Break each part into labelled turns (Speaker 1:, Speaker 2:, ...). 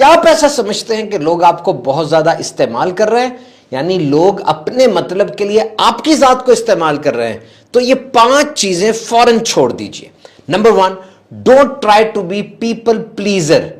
Speaker 1: क्या आप ऐसा समझते हैं कि लोग आपको बहुत ज्यादा इस्तेमाल कर रहे हैं, यानी लोग अपने मतलब के लिए आपकी जात को इस्तेमाल कर रहे हैं? तो ये 5 चीजें फौरन छोड़ दीजिए। Number 1, don't try to be people pleaser.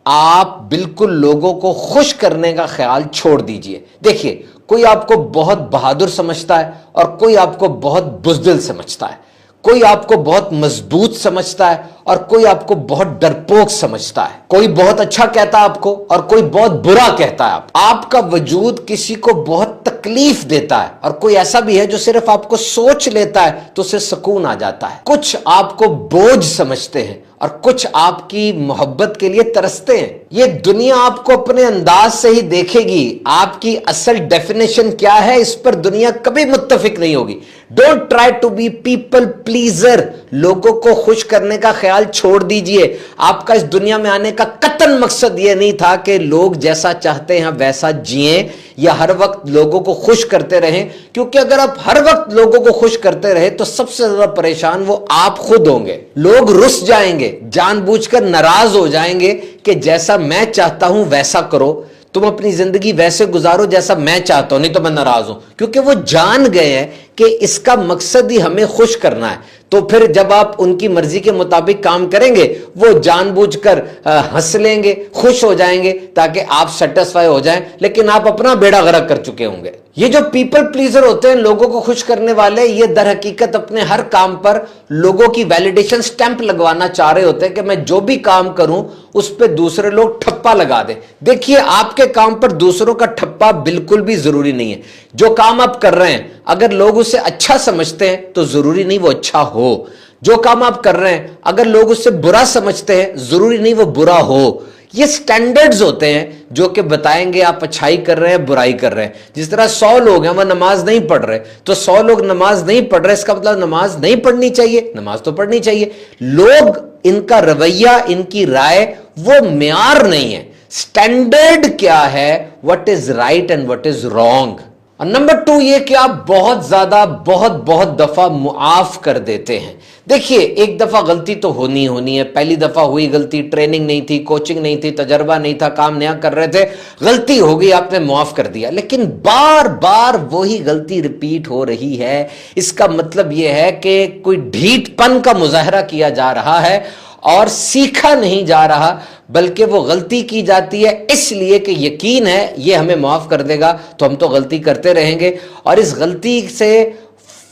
Speaker 1: आप बिल्कुल लोगों को खुश करने का ख्याल छोड़ दीजिए। देखिए, कोई आपको बहुत बहादुर समझता है और कोई आपको बहुत बुज़दिल समझता है, कोई आपको बहुत मजबूत समझता है और कोई आपको बहुत डरपोक समझता है, कोई बहुत अच्छा कहता है आपको और कोई बहुत बुरा कहता है। आपका वजूद किसी को बहुत तकलीफ देता है और कोई ऐसा भी है जो सिर्फ आपको सोच लेता है तो उसे सुकून आ जाता है। कुछ आपको बोझ समझते हैं और कुछ आपकी मोहब्बत के लिए तरसते हैं। ये दुनिया आपको अपने अंदाज से ही देखेगी, आपकी असल डेफिनेशन क्या है इस पर दुनिया कभी मुत्तफिक नहीं होगी। Don't try to be people pleaser. लोगों को खुश करने का ख्याल छोड़ दीजिए। आपका इस दुनिया में आने का कतन मकसद यह नहीं था कि लोग जैसा चाहते हैं वैसा जिएं या हर वक्त लोगों को खुश करते रहें, क्योंकि अगर आप हर वक्त लोगों को खुश करते रहे तो सबसे ज्यादा परेशान वो आप खुद होंगे। लोग रुस जाएंगे, जानबूझकर नाराज हो जाएंगे कि जैसा मैं चाहता हूं वैसा करो, तुम अपनी जिंदगी वैसे गुजारो जैसा मैं चाहता हूं, नहीं तो मैं नाराज हूं। क्योंकि वो जान गए हैं कि इसका मकसद ही हमें खुश करना है। तो फिर जब आप उनकी मर्जी के मुताबिक काम करेंगे वो जानबूझकर हंस लेंगे, खुश हो जाएंगे ताकि आप सेटिस्फाई हो जाएं, लेकिन आप अपना बेड़ा गर्क कर चुके होंगे। ये जो पीपल प्लीजर होते हैं, लोगों को खुश करने वाले, ये दर हकीकत अपने हर काम पर लोगों की वैलिडेशन स्टैंप लगवाना चाह रहे होते हैं कि मैं जो भी काम करूं उस पर दूसरे लोग ठप्पा लगा दें। देखिए, आपके काम पर दूसरों का ठप्पा बिल्कुल भी जरूरी नहीं है। जो काम आप कर रहे हैं अगर लोग उसे अच्छा समझते हैं तो जरूरी नहीं वो अच्छा हो। जो काम आप कर रहे हैं अगर लोग उससे बुरा समझते हैं जरूरी नहीं वो बुरा हो। ये स्टैंडर्ड्स होते हैं जो कि बताएंगे आप अच्छाई कर रहे हैं बुराई कर रहे हैं। जिस तरह 100 लोग हैं वो नमाज नहीं पढ़ रहे, तो 100 लोग नमाज नहीं पढ़ रहे इसका मतलब नमाज नहीं पढ़नी चाहिए? नमाज तो पढ़नी चाहिए। लोग, इनका रवैया, इनकी राय वो म्यार नहीं है। स्टैंडर्ड क्या है? What is right and what is wrong. और नंबर 2 ये कि आप बहुत ज्यादा बहुत दफा मुआफ कर देते हैं। देखिए, एक दफा गलती तो होनी है। पहली दफा हुई गलती, ट्रेनिंग नहीं थी, कोचिंग नहीं थी, तजर्बा नहीं था, काम नया कर रहे थे, गलती हो गई, आपने मुआफ कर दिया। लेकिन बार बार वही गलती रिपीट हो रही है, इसका मतलब यह है कि कोई ढीठपन का मुजाहरा किया जा रहा है और सीखा नहीं जा रहा, बल्कि वो गलती की जाती है इसलिए कि यकीन है ये हमें माफ कर देगा, तो हम तो गलती करते रहेंगे। और इस गलती से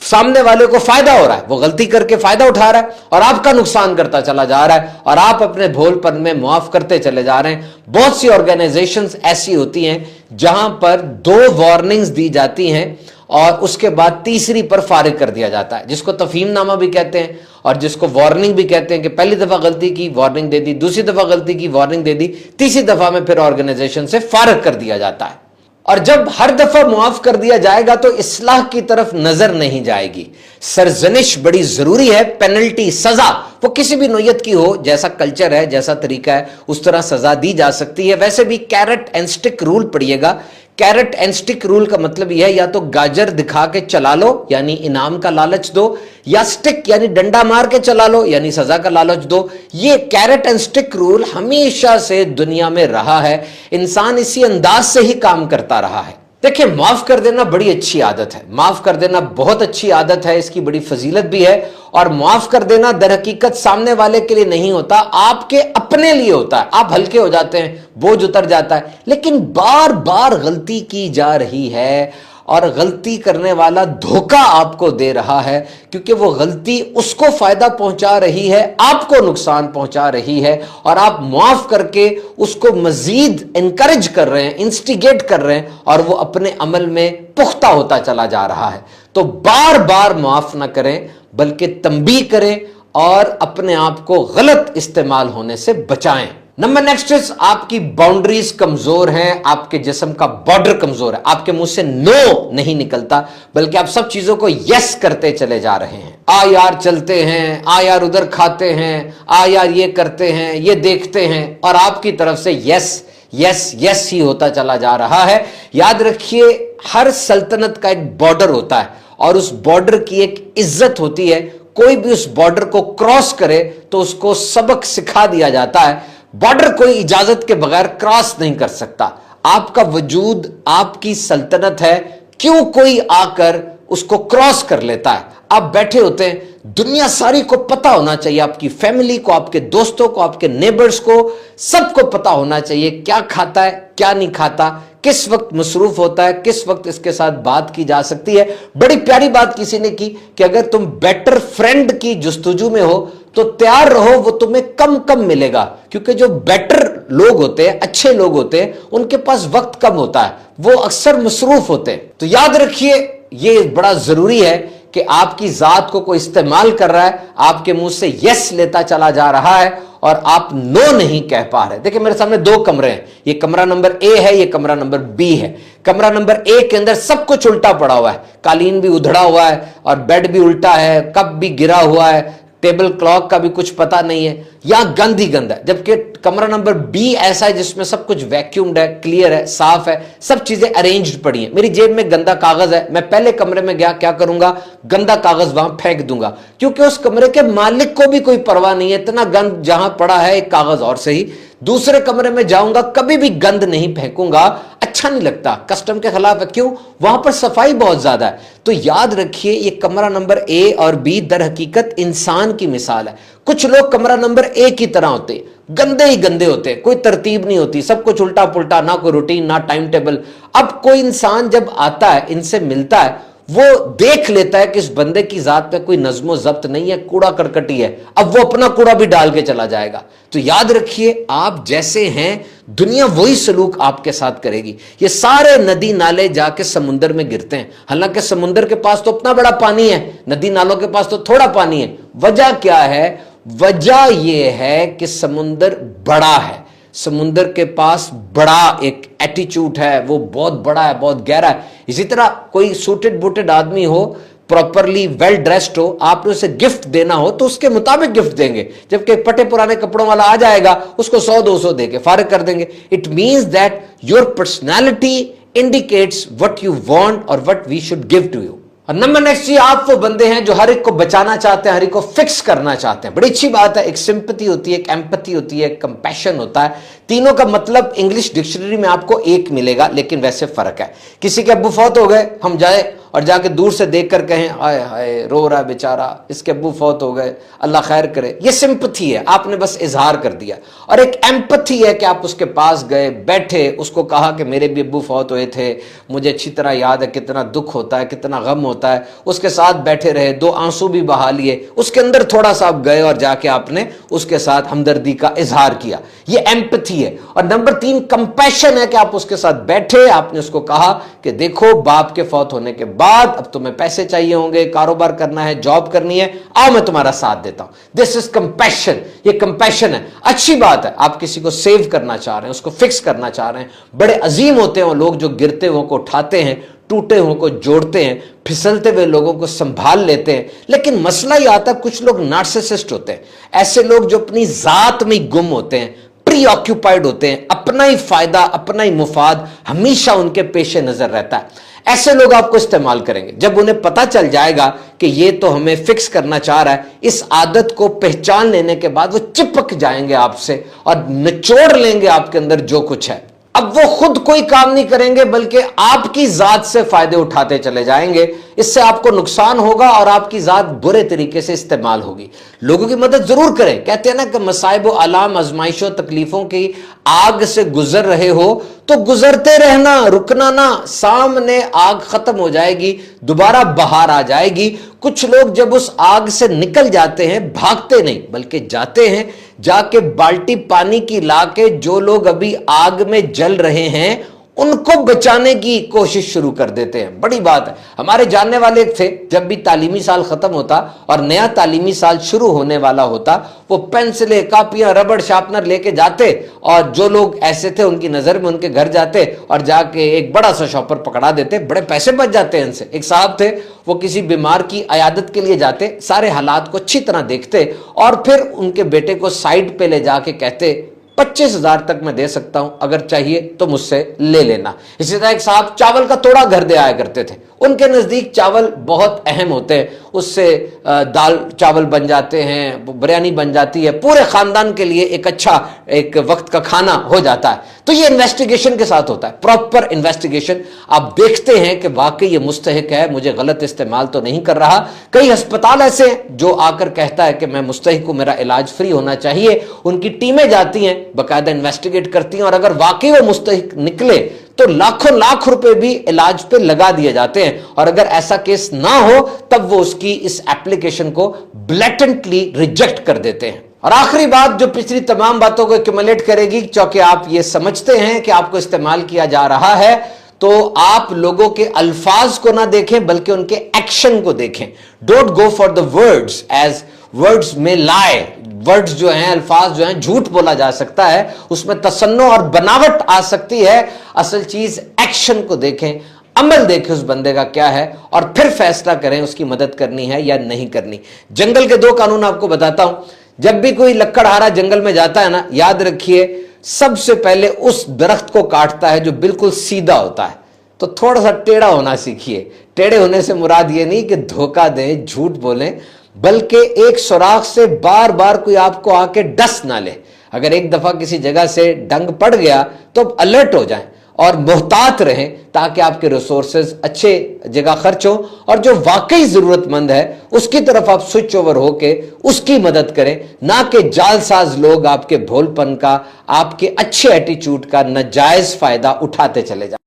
Speaker 1: सामने वाले को फायदा हो रहा है, वो गलती करके फायदा उठा रहा है और आपका नुकसान करता चला जा रहा है और आप अपने भोलपन में मुआफ करते चले जा रहे हैं। बहुत सी ऑर्गेनाइजेशंस ऐसी होती हैं जहां पर 2 वार्निंग्स दी जाती हैं और उसके बाद तीसरी पर फारिग कर दिया जाता है, जिसको तफहीमनामा भी कहते हैं और जिसको वार्निंग भी कहते हैं कि पहली दफा गलती की, वार्निंग दे दी, दूसरी दफा गलती की, वार्निंग दे दी, तीसरी दफा में फिर ऑर्गेनाइजेशन से फारिग कर दिया जाता है। और जब हर दफा मुआफ कर दिया जाएगा तो इस्लाह की तरफ नजर नहीं जाएगी। सरजनिश बड़ी जरूरी है, पेनल्टी, सजा वो किसी भी नोयत की हो, जैसा कल्चर है, जैसा तरीका है, उस तरह सजा दी जा सकती है। वैसे भी कैरेट एंड स्टिक रूल पढ़िएगा। कैरेट एंड स्टिक रूल का मतलब यह है या तो गाजर दिखा के चला लो यानी इनाम का लालच दो, या स्टिक यानी डंडा मार के चला लो यानी सजा का लालच दो। ये कैरेट एंड स्टिक रूल हमेशा से दुनिया में रहा है, इंसान इसी अंदाज से ही काम करता रहा है। देखिए, माफ कर देना बड़ी अच्छी आदत है, माफ कर देना बहुत अच्छी आदत है, इसकी बड़ी फजीलत भी है। और माफ कर देना दर हकीकत सामने वाले के लिए नहीं होता, आपके अपने लिए होता है। आप हल्के हो जाते हैं, बोझ उतर जाता है। लेकिन बार बार गलती की जा रही है और गलती करने वाला धोखा आपको दे रहा है, क्योंकि वो गलती उसको फायदा पहुंचा रही है, आपको नुकसान पहुंचा रही है, और आप माफ करके उसको मजीद इनकरेज कर रहे हैं, इंस्टिगेट कर रहे हैं, और वो अपने अमल में पुख्ता होता चला जा रहा है। तो बार बार माफ ना करें, बल्कि तंबीह करें और अपने आप को गलत इस्तेमाल होने से बचाएं। नंबर नेक्स्ट इज, आपकी बाउंड्रीज कमजोर हैं, आपके जिस्म का बॉर्डर कमजोर है, आपके मुंह से नो नहीं निकलता, बल्कि आप सब चीजों को यस करते चले जा रहे हैं। आ यार चलते हैं, आ यार उधर खाते हैं, आ यार ये करते हैं, ये देखते हैं, और आपकी तरफ से यस यस यस ही होता चला जा रहा है। याद रखिए, हर सल्तनत का एक बॉर्डर होता है और उस बॉर्डर की एक इज्जत होती है। कोई भी उस बॉर्डर को क्रॉस करे तो उसको सबक सिखा दिया जाता है। बॉर्डर कोई इजाजत के बगैर क्रॉस नहीं कर सकता। आपका वजूद आपकी सल्तनत है, क्यों कोई आकर उसको क्रॉस कर लेता है? आप बैठे होते हैं, दुनिया सारी को पता होना चाहिए, आपकी फैमिली को, आपके दोस्तों को, आपके नेबर्स को, सबको पता होना चाहिए क्या खाता है, क्या नहीं खाता, किस वक्त मसरूफ होता है, किस वक्त इसके साथ बात की जा सकती है। बड़ी प्यारी बात किसी ने की कि अगर तुम बेटर फ्रेंड की जुस्तजू में हो तो तैयार रहो, वो तुम्हें कम कम मिलेगा, क्योंकि जो बेटर लोग होते हैं, अच्छे लोग होते हैं, उनके पास वक्त कम होता है, वो अक्सर मसरूफ होते हैं। तो याद रखिए, ये बड़ा जरूरी है कि आपकी जात को कोई इस्तेमाल कर रहा है, आपके मुंह से यस लेता चला जा रहा है और आप नो नहीं कह पा रहे। देखिए मेरे सामने दो कमरे हैं, ये कमरा नंबर ए है, ये कमरा नंबर बी है। कमरा नंबर ए के अंदर सब कुछ उल्टा पड़ा हुआ है, कालीन भी उधड़ा हुआ है और बेड भी उल्टा है, कप भी गिरा हुआ है, टेबल क्लॉक का भी कुछ पता नहीं है, यहां गंद ही गंद है। जबकि कमरा नंबर बी ऐसा है जिसमें सब कुछ वैक्यूम्ड है, क्लियर है, साफ है, सब चीजें अरेंज्ड पड़ी हैं। मेरी जेब में गंदा कागज है, मैं पहले कमरे में गया क्या करूंगा, गंदा कागज वहां फेंक दूंगा, क्योंकि उस कमरे के मालिक को भी कोई परवाह नहीं है, इतना गंद जहां पड़ा है एक कागज और सही। दूसरे कमरे में जाऊंगा, कभी भी गंद नहीं फेंकूंगा, अच्छा नहीं लगता, कस्टम के खिलाफ है। क्यों? वहां पर सफाई बहुत ज्यादा है। तो याद रखिए, ये कमरा नंबर ए और बी दर हकीकत इंसान की मिसाल है। कुछ लोग कमरा नंबर ए की तरह होते, गंदे ही गंदे होते, कोई तरतीब नहीं होती, सब कुछ उल्टा पुल्टा, ना कोई रूटीन ना टाइम टेबल। अब कोई इंसान जब आता है, इनसे मिलता है, वो देख लेता है कि इस बंदे की जात पे कोई नज्मो जब्त नहीं है, कूड़ा करकटी है, अब वो अपना कूड़ा भी डाल के चला जाएगा। तो याद रखिए, आप जैसे हैं दुनिया वही सलूक आपके साथ करेगी। ये सारे नदी नाले जाके समुंदर में गिरते हैं, हालांकि समुंदर के पास तो अपना बड़ा पानी है, नदी नालों के पास तो थोड़ा पानी है। वजह क्या है? वजह यह है कि समुंदर बड़ा है, समुंदर के पास बड़ा एक एटीट्यूड है, वो बहुत बड़ा है, बहुत गहरा है। इसी तरह कोई सूटेड बूटेड आदमी हो, प्रॉपरली वेल ड्रेस्ड हो, आपने उसे गिफ्ट देना हो तो उसके मुताबिक गिफ्ट देंगे, जबकि पटे पुराने कपड़ों वाला आ जाएगा, उसको 100-200 देके फारिग कर देंगे। It means that your personality indicates what you want और what we should give to you. और नंबर नेक्स्ट, ये आप वो बंदे हैं जो हर एक को बचाना चाहते हैं, हर एक को फिक्स करना चाहते हैं। बड़ी अच्छी बात है, एक सिंपैथी होती है, एक एम्पैथी होती है, एक कंपैशन होता है। तीनों का मतलब इंग्लिश डिक्शनरी में आपको एक मिलेगा, लेकिन वैसे फर्क है। किसी के अब्बू फौत हो गए, हम जाए और जाके दूर से देखकर कहें हाय हाय रो रहा है बेचारा, इसके अब्बू फौत हो गए, अल्लाह खैर करे, ये सिंपैथी है, आपने बस इजहार कर दिया। और एक एम्पैथी है कि आप उसके पास गए, बैठे, उसको कहा कि मेरे भी अब्बू फौत हुए थे, मुझे अच्छी तरह याद है कितना दुख होता है, कितना गम होता है, उसके साथ बैठे रहे, 2 आंसू भी बहा लिए, उसके अंदर थोड़ा सा आप गए और जाके आपने उसके साथ हमदर्दी का इजहार किया, ये एम्पैथी है। और नंबर 3 कंपैशन है कि आप उसके साथ बैठे, आपने उसको कहा कि देखो बाप के फौत होने के बाद अब तुम्हें पैसे चाहिए होंगे, कारोबार करना है, जॉब करनी है, आओ मैं तुम्हारा साथ देता हूं। दिस इज कंपैशन, ये कंपैशन है। अच्छी बात है, आप किसी को सेव करना चाह रहे हैं, उसको फिक्स करना चाह रहे हैं। बड़े अजीम होते हैं वो लोग जो गिरते हुए को उठाते हैं, टूटे हुए को जोड़ते हैं, फिसलते हुए लोगों को संभाल लेते हैं। लेकिन मसला ये आता है, कुछ लोग नार्सिसिस्ट होते हैं, ऐसे लोग जो अपनी जात में गुम होते हैं, प्री ऑक्यूपाइड होते हैं, अपना ही फायदा, अपना ही मुफाद हमेशा उनके पेशे नजर रहता है। ऐसे लोग आपको इस्तेमाल करेंगे। जब उन्हें पता चल जाएगा कि ये तो हमें फिक्स करना चाह रहा है, इस आदत को पहचान लेने के बाद वो चिपक जाएंगे आपसे और निचोड़ लेंगे आपके अंदर जो कुछ है। अब वो खुद कोई काम नहीं करेंगे, बल्कि आपकी जात से फायदे उठाते चले जाएंगे। इससे आपको नुकसान होगा और आपकी जात बुरे तरीके से इस्तेमाल होगी। लोगों की मदद जरूर करें। कहते हैं ना कि मसाइब आलाम, आजमाइशों, तकलीफों की आग से गुजर रहे हो तो गुजरते रहना, रुकना ना। सामने आग खत्म हो जाएगी, दोबारा बाहर आ जाएगी। कुछ लोग जब उस आग से निकल जाते हैं, भागते नहीं बल्कि जाते हैं, जाके बाल्टी पानी की लाके जो लोग अभी आग में जल रहे हैं उनको बचाने की कोशिश शुरू कर देते हैं। बड़ी बात है। हमारे जानने वाले थे, जब भी तालीमी साल खत्म होता और नया तालीमी साल शुरू होने वाला होता, वो पेंसिलें, कापियां, रबड़, शार्पनर लेके जाते और जो लोग ऐसे थे उनकी नजर में उनके घर जाते और जाके एक बड़ा सा शॉपर पकड़ा देते। बड़े पैसे बच जाते हैं इनसे। एक साहब थे, वो किसी बीमार की अयादत के लिए जाते, सारे हालात को अच्छी तरह देखते और फिर उनके बेटे को साइड पे ले जाके कहते 25,000 तक मैं दे सकता हूं, अगर चाहिए तो मुझसे ले लेना। इसी तरह एक साहब चावल का तोड़ा घर दे आया करते थे, उनके नजदीक चावल बहुत अहम होते हैं, उससे दाल चावल बन जाते हैं, बिरयानी बन जाती है, पूरे खानदान के लिए एक अच्छा एक वक्त का खाना हो जाता है। तो ये इन्वेस्टिगेशन के साथ होता है, प्रॉपर इन्वेस्टिगेशन। आप देखते हैं कि वाकई ये मुस्तहिक है, मुझे गलत इस्तेमाल तो नहीं कर रहा। कई अस्पताल ऐसे हैं जो आकर कहता है कि मैं मुस्तहिक हूं, मेरा इलाज फ्री होना चाहिए। उनकी टीमें जाती हैं, बाकायदा इन्वेस्टिगेट करती हैं, और अगर वाकई वो मुस्तहिक निकले तो लाखों लाख रुपए भी इलाज पे लगा दिए जाते हैं। और अगर ऐसा केस ना हो तब वो उसकी इस एप्लीकेशन को ब्लैटेंटली रिजेक्ट कर देते हैं। और आखिरी बात जो पिछली तमाम बातों को एक्यूमुलेट करेगी, क्योंकि आप ये समझते हैं कि आपको इस्तेमाल किया जा रहा है, तो आप लोगों के अल्फाज को ना देखें बल्कि उनके एक्शन को देखें। Don't go for the words, as words में लाई, वर्ड्स जो हैं, अल्फाज जो हैं, झूठ बोला जा सकता है, उसमें तसन्नो और बनावट आ सकती है। असल चीज एक्शन को देखें, अमल देखें उस बंदे का क्या है, और फिर फैसला करें उसकी मदद करनी है या नहीं करनी। जंगल के 2 कानून आपको बताता हूं। जब भी कोई लक्कड़हारा जंगल में जाता है ना, याद रखिए सबसे पहले उस दरख्त को काटता है जो बिल्कुल सीधा होता है। तो थोड़ा सा टेढ़ा होना सीखिए। टेढ़े होने से मुराद ये नहीं कि धोखा दें, झूठ बोलें, बल्कि एक सुराख से बार बार कोई आपको आके डस ना ले। अगर एक दफा किसी जगह से डंग पड़ गया तो अलर्ट हो जाएं और मोहतात रहें, ताकि आपके रिसोर्सेज अच्छे जगह खर्च हो, और जो वाकई जरूरतमंद है उसकी तरफ आप स्विच ओवर होके उसकी मदद करें, ना कि जालसाज लोग आपके भोलपन का, आपके अच्छे एटीट्यूड का नाजायज फायदा उठाते चले जाएं।